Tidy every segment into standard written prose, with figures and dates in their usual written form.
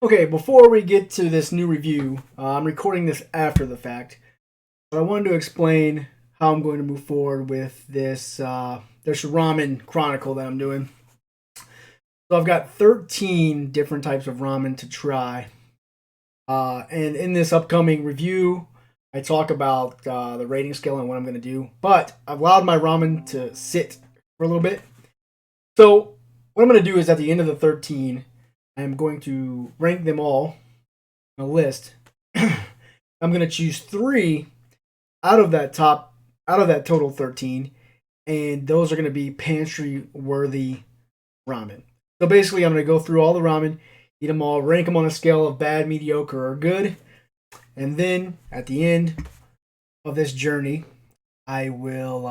Okay, before we get to this new review, I'm recording this after the fact, but I wanted to explain how I'm going to move forward with this ramen chronicle that I'm doing. So I've got 13 different types of ramen to try, and in this upcoming review, I talk about the rating scale and what I'm going to do. But I've allowed my ramen to sit for a little bit. So what I'm going to do is at the end of the 13, I'm going to rank them all on a list. I'm going to choose 3 out of that total 13, and those are going to be pantry worthy ramen. So basically, I'm going to go through all the ramen, eat them all, rank them on a scale of bad, mediocre, or good, and then at the end of this journey, I will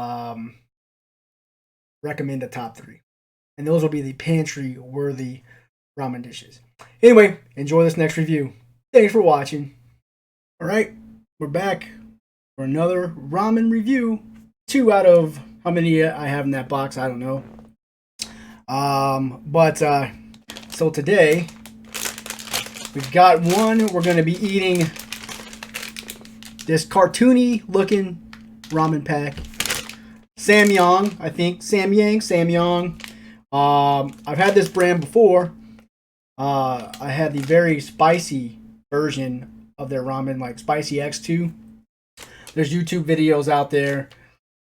recommend a top 3, and those will be the pantry worthy ramen dishes. Anyway, enjoy this next review. Thanks for watching. All right, we're back for another ramen review. 2 out of how many I have in that box, I don't know. So today we've got one. We're going to be eating this cartoony looking ramen pack. Samyang, I think. Samyang. I've had this brand before. I had the very spicy version of their ramen, like Spicy X2. There's YouTube videos out there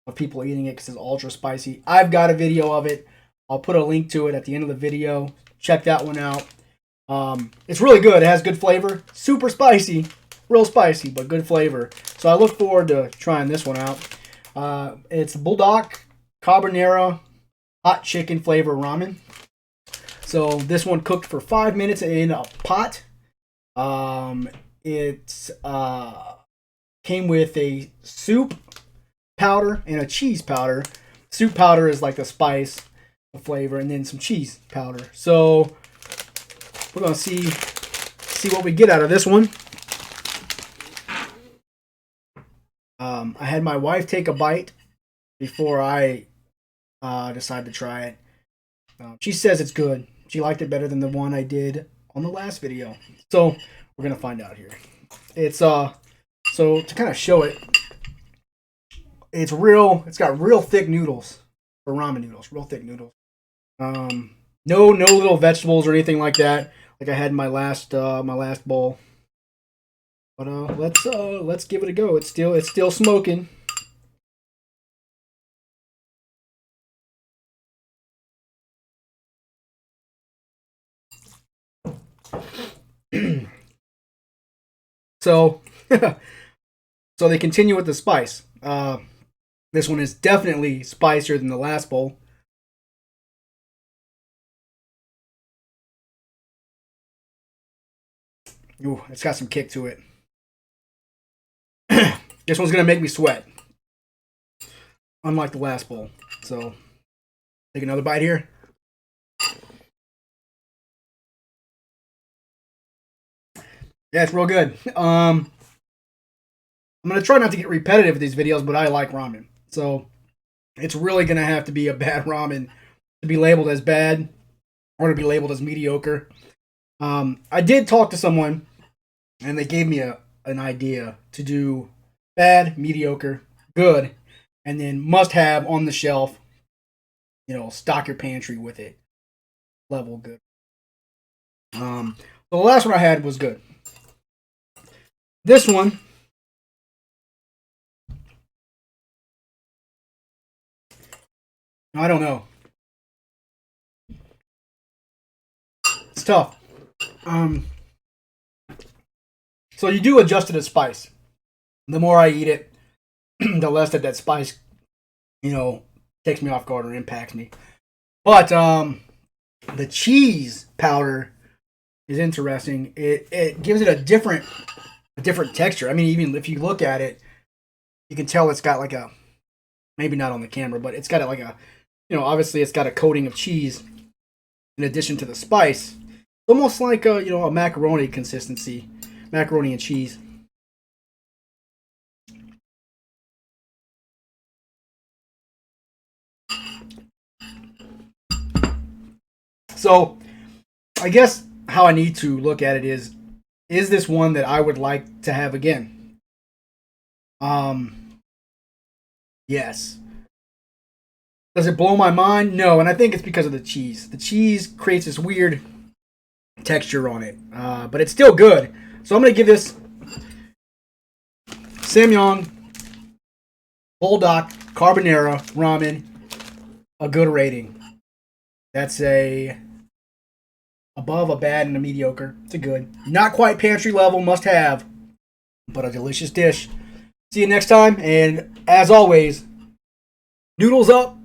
of people eating it because it's ultra spicy. I've got a video of it. I'll put a link to it at the end of the video. Check that one out. It's really good. It has good flavor. Super spicy. Real spicy, but good flavor. So I look forward to trying this one out. It's Bulldog Carbonara Hot Chicken Flavor Ramen. So this one cooked for 5 minutes in a pot. It came with a soup powder and a cheese powder. Soup powder is like the spice, the flavor, and then some cheese powder. So we're gonna see what we get out of this one. I had my wife take a bite before I decided to try it. She says it's good. She liked it better than the one I did on the last video. So we're gonna find out here. It's so to kind of show it, it's real. It's got real thick noodles for ramen noodles. Real thick noodles. No little vegetables or anything like that, like I had in my last bowl. But let's give it a go. It's still smoking. So so they continue with the spice. This one is definitely spicier than the last bowl. Ooh, it's got some kick to it. This one's gonna make me sweat, unlike the last bowl. So take another bite here. Yeah, it's real good. I'm gonna try not to get repetitive with these videos, but I like ramen, so it's really gonna have to be a bad ramen to be labeled as bad or to be labeled as mediocre. I did talk to someone, and they gave me an idea to do bad, mediocre, good, and then must have on the shelf. Stock your pantry with it. Level good. So the last one I had was good. This one, I don't know. It's tough. So you do adjust to the spice. The more I eat it, the less that spice, takes me off guard or impacts me. But the cheese powder is interesting. It gives it a different texture. I mean, even if you look at it, you can tell it's got like a, maybe not on the camera, but it's got like a, obviously it's got a coating of cheese in addition to the spice. Almost like a macaroni consistency, macaroni and cheese. So I guess how I need to look at it is this one that I would like to have again? Yes. Does it blow my mind? No, and I think it's because of the cheese. The cheese creates this weird texture on it, but it's still good. So I'm going to give this Samyang Bulldog Carbonara Ramen a good rating. That's a above a bad and a mediocre. It's a good. Not quite pantry level, must have, but a delicious dish. See you next time, and as always, noodles up.